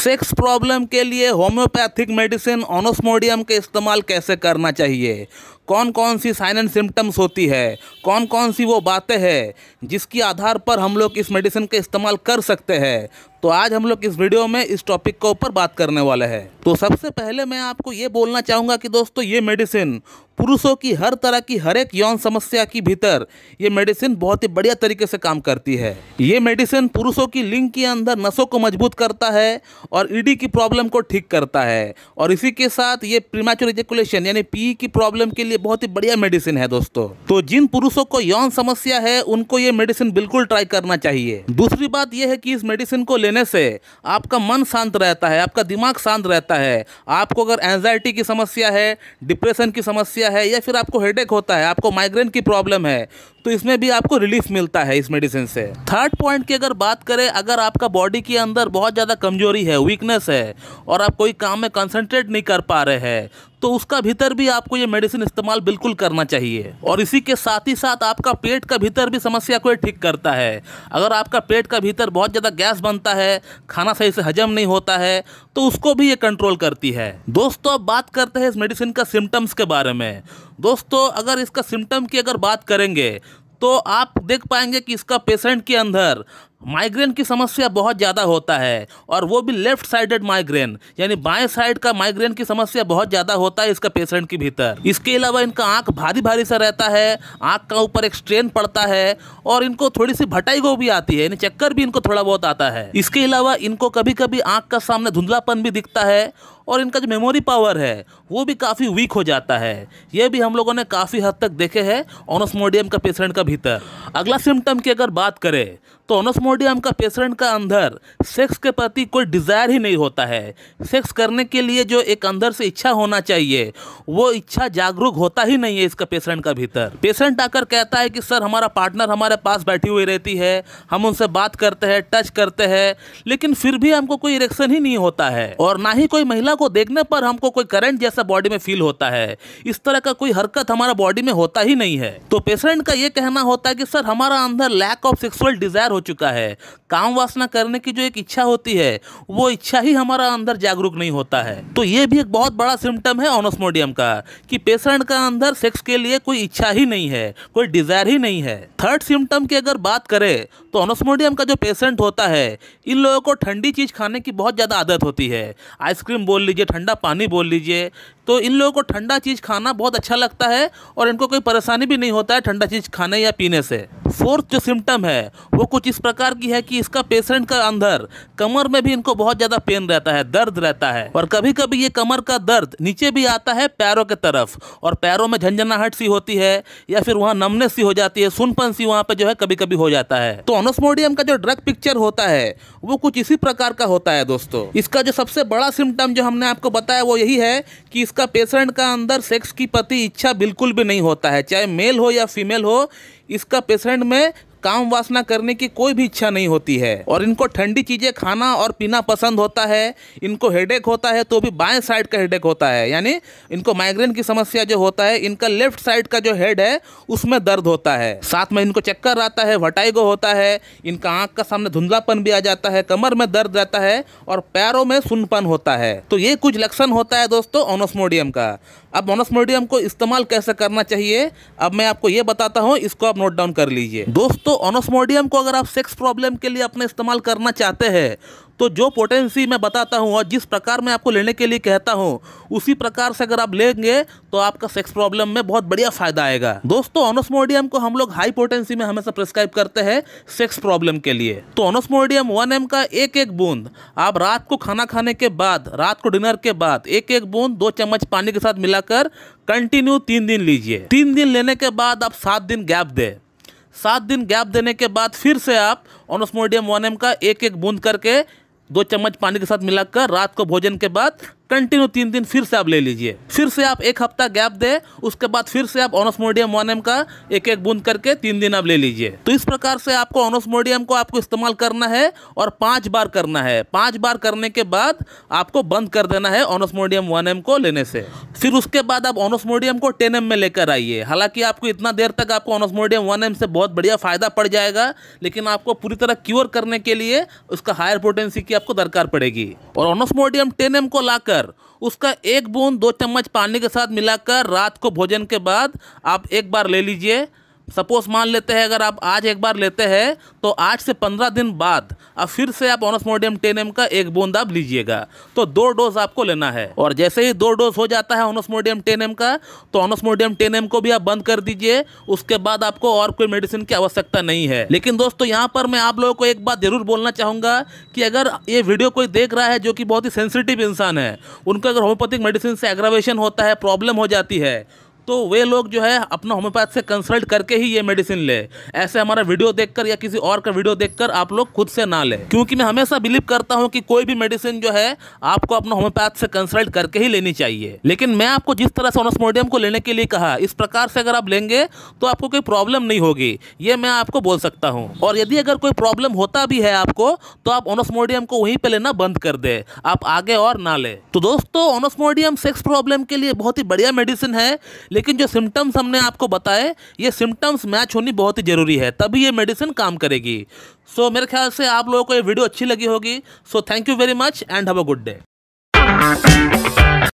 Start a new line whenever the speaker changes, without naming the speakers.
Sex problem के लिए homeopathic medicine ऑनोस्मोडियम का इस्तेमाल कैसे करना चाहिए, कौन कौन सी साइन एंड सिम्टम्स होती है, कौन कौन सी वो बातें हैं जिसके आधार पर हम लोग इस मेडिसिन का इस्तेमाल कर सकते हैं। तो आज हम लोग इस वीडियो में इस टॉपिक के ऊपर बात करने वाले हैं। तो सबसे पहले मैं आपको ये बोलना चाहूँगा कि दोस्तों ये मेडिसिन पुरुषों की हर तरह की हर एक यौन समस्या की भीतर ये मेडिसिन बहुत ही बढ़िया तरीके से काम करती है। ये मेडिसिन पुरुषों की लिंग के अंदर नसों को मजबूत करता है और ईडी की प्रॉब्लम को ठीक करता है, और इसी के साथ ये प्रीमैच्योर इजैकुलेशन यानी पी की प्रॉब्लम के लिए बहुत ही बढ़िया मेडिसिन है दोस्तों। तो जिन पुरुषों को यौन समस्या है उनको ये मेडिसिन बिल्कुल ट्राई करना चाहिए। दूसरी बात यह है कि इस मेडिसिन को लेने से आपका मन शांत रहता है, आपका दिमाग शांत रहता है। आपको अगर एंजाइटी की समस्या है, डिप्रेशन की समस्या है, या फिर आपको हेडेक होता है, आपको माइग्रेन की प्रॉब्लम है, तो इसमें भी आपको रिलीफ मिलता है इस मेडिसिन से। थर्ड पॉइंट की अगर बात करें, अगर आपका बॉडी के अंदर बहुत ज़्यादा कमजोरी है, वीकनेस है, और आप कोई काम में कंसंट्रेट नहीं कर पा रहे हैं, तो उसका भीतर भी आपको ये मेडिसिन इस्तेमाल बिल्कुल करना चाहिए। और इसी के साथ ही साथ आपका पेट का भीतर भी समस्या को ठीक करता है। अगर आपका पेट का भीतर बहुत ज़्यादा गैस बनता है, खाना सही से हजम नहीं होता है, तो उसको भी ये कंट्रोल करती है। दोस्तों अब बात करते हैं इस मेडिसिन का सिम्टम्स के बारे में। दोस्तों अगर इसका सिम्टम की अगर बात करेंगे तो आप देख पाएंगे कि इसका पेशेंट के अंदर माइग्रेन की समस्या बहुत ज़्यादा होता है, और वो भी लेफ्ट साइडेड माइग्रेन यानी बाएं साइड का माइग्रेन की समस्या बहुत ज़्यादा होता है इसका पेशेंट के भीतर। इसके अलावा इनका आंख भारी भारी सा रहता है, आंख का ऊपर एक स्ट्रेन पड़ता है, और इनको थोड़ी सी भटाईगो भी आती है यानी चक्कर भी इनको थोड़ा बहुत आता है। इसके अलावा इनको कभी कभी आंख का सामने धुंधलापन भी दिखता है, और इनका जो मेमोरी पावर है वो भी काफ़ी वीक हो जाता है। ये भी हम लोगों ने काफ़ी हद तक देखे हैं ऑनोस्मोडियम का पेशेंट का भीतर। अगला सिम्टम की अगर बात करें तो ऑनोस्मोडियम का पेशेंट का अंदर सेक्स के प्रति कोई डिज़ायर ही नहीं होता है। सेक्स करने के लिए जो एक अंदर से इच्छा होना चाहिए वो इच्छा जागरूक होता ही नहीं है इसका पेशेंट का भीतर। पेशेंट आकर कहता है कि सर हमारा पार्टनर हमारे पास बैठी हुई रहती है, हम उनसे बात करते हैं, टच करते हैं, लेकिन फिर भी हमको कोई इरेक्शन ही नहीं होता है, और ना ही कोई महिला को देखने पर हमको कोई करंट जैसा बॉडी में फील होता है। इस तरह का कोई हरकत हमारा बॉडी में होता ही नहीं है। तो पेशेंट का ये कहना होता है कि सर हमारा अंदर लैक ऑफ सेक्सुअल डिजायर हो चुका है, काम वासना करने की जो एक इच्छा होती है वो इच्छा ही हमारा अंदर जागरूक नहीं होता है। तो ये भी एक बहुत बड़ा सिम्टम है ऑनोस्मोडियम का कि पेशेंट का अंदर सेक्स के लिए कोई इच्छा ही नहीं है, कोई डिजायर ही नहीं है। थर्ड सिम्टम की अगर बात करें तो ऑनोस्मोडियम का जो पेशेंट होता है इन लोगों को ठंडी चीज खाने की बहुत ज्यादा आदत होती है। आइसक्रीम बोल लीजिए, ठंडा पानी बोल लीजिए, तो इन लोगों को ठंडा चीज़ खाना बहुत अच्छा लगता है, और इनको कोई परेशानी भी नहीं होता है ठंडा चीज़ खाने या पीने से। फोर्थ जो सिम्टम है वो कुछ इस प्रकार की है कि इसका पेशेंट का अंदर कमर में भी इनको बहुत ज़्यादा पेन रहता है, दर्द रहता है, और कभी कभी ये कमर का दर्द नीचे भी आता है पैरों के तरफ, और पैरों में झंझनाहट सी होती है, या फिर वहाँ नमनेस सी हो जाती है, सुनपन सी वहाँ पे जो है कभी कभी हो जाता है। तो ऑनोस्मोडियम का जो ड्रग पिक्चर होता है वो कुछ इसी प्रकार का होता है दोस्तों। इसका जो सबसे बड़ा सिम्टम जो हमने आपको बताया वो यही है कि इसका पेशेंट का अंदर सेक्स की प्रति इच्छा बिल्कुल भी नहीं होता है, चाहे मेल हो या फीमेल हो। इसका पेशेंट में काम वासना करने की कोई भी इच्छा नहीं होती है, और इनको ठंडी चीज़ें खाना और पीना पसंद होता है। इनको हेडेक होता है तो भी बाएं साइड का हेडेक होता है, यानी इनको माइग्रेन की समस्या जो होता है इनका लेफ्ट साइड का जो हेड है उसमें दर्द होता है। साथ में इनको चक्कर आता है, वर्टिगो होता है, इनका आंख का सामने धुंधलापन भी आ जाता है, कमर में दर्द रहता है, और पैरों में सुन्नपन होता है। तो ये कुछ लक्षण होता है दोस्तों ऑनोस्मोडियम का। अब ऑनोस्मोडियम को इस्तेमाल कैसे करना चाहिए अब मैं आपको ये बताता हूँ, इसको आप नोट डाउन कर लीजिए। दोस्तों ऑनोस्मोडियम को अगर आप सेक्स प्रॉब्लम के लिए अपने इस्तेमाल करना चाहते हैं तो जो पोटेंसी मैं बताता हूँ और जिस प्रकार मैं आपको लेने के लिए कहता हूँ उसी प्रकार से अगर आप लेंगे तो आपका सेक्स प्रॉब्लम में बहुत बढ़िया फायदा आएगा। दोस्तों ऑनोस्मोडियम को हम लोग हाई पोटेंसी में हमेशा प्रिस्क्राइब करते हैं सेक्स प्रॉब्लम के लिए। तो ऑनोस्मोडियम 1 mg का एक एक बूंद आप रात को खाना खाने के बाद, रात को डिनर के बाद एक एक बूंद 2 चम्मच पानी के साथ मिलाकर कंटिन्यू 3 दिन लीजिए। 3 दिन लेने के बाद आप 7 दिन गैप दें। 7 दिन गैप देने के बाद फिर से आप ऑनोस्मोडियम 1 mg का एक एक बूंद करके 2 चम्मच पानी के साथ मिलाकर रात को भोजन के बाद कंटिन्यू 3 दिन फिर से आप ले लीजिए। फिर से आप 1 हफ्ता गैप दे, उसके बाद फिर से आप ऑनोस्मोडियम 1M का 1-1 बूंद करके 3 दिन आप ले लीजिए। तो इस प्रकार से आपको ऑनोस्मोडियम को आपको इस्तेमाल करना है और 5 बार करना है। 5 बार करने के बाद आपको बंद कर देना है ऑनोस्मोडियम 1M को लेने से। फिर उसके बाद आप ऑनोस्मोडियम को 10M में लेकर आइए। हालांकि आपको इतना देर तक आपको ऑनोस्मोडियम 1M से बहुत बढ़िया फायदा पड़ जाएगा, लेकिन आपको पूरी तरह क्योर करने के लिए उसका हायर पोटेंसी की आपको दरकार पड़ेगी। और ऑनोस्मोडियम 10M को लाकर उसका 1 बूंद 2 चम्मच पानी के साथ मिलाकर रात को भोजन के बाद आप 1 बार ले लीजिए। सपोज मान लेते हैं अगर आप आज 1 बार लेते हैं तो 8 से 15 दिन बाद अब फिर से आप ऑनोस्मोडियम 10M का 1 बूंद आप लीजिएगा। तो 2 डोज आपको लेना है। और जैसे ही 2 डोज हो जाता है ऑनोस्मोडियम 10M का, तो ऑनोस्मोडियम 10M को भी आप बंद कर दीजिए। उसके बाद आपको और कोई मेडिसिन की आवश्यकता नहीं है। लेकिन दोस्तों यहाँ पर मैं आप लोगों को एक बात जरूर बोलना चाहूँगा कि अगर ये वीडियो कोई देख रहा है जो कि बहुत ही सेंसिटिव इंसान है, उनको अगर होम्योपैथिक मेडिसिन से एग्रावेशन होता है, प्रॉब्लम हो जाती है, तो वे लोग जो है अपना होम्योपैथ से कंसल्ट करके ही ये मेडिसिन ले। ऐसे हमारा वीडियो देखकर या किसी और का वीडियो देखकर आप लोग खुद से ना ले, क्योंकि मैं हमेशा बिलीव करता हूं कि कोई भी मेडिसिन जो है आपको अपना होम्योपैथ से कंसल्ट करके ही लेनी चाहिए। लेकिन मैं आपको जिस तरह से ऑनोस्मोडियम को लेने के लिए कहा, इस प्रकार से अगर आप लेंगे तो आपको कोई प्रॉब्लम नहीं होगी, ये मैं आपको बोल सकता हूँ। और यदि अगर कोई प्रॉब्लम होता भी है आपको, तो आप ऑनोस्मोडियम को वहीं पे लेना बंद कर दे, आप आगे और ना ले। तो दोस्तों ऑनोस्मोडियम सेक्स प्रॉब्लम के लिए बहुत ही बढ़िया मेडिसिन है, लेकिन जो सिम्टम्स हमने आपको बताए, ये सिम्टम्स मैच होनी बहुत ही जरूरी है, तभी ये मेडिसिन काम करेगी। सो मेरे ख्याल से आप लोगों को ये वीडियो अच्छी लगी होगी। So thank you very much and have a good day.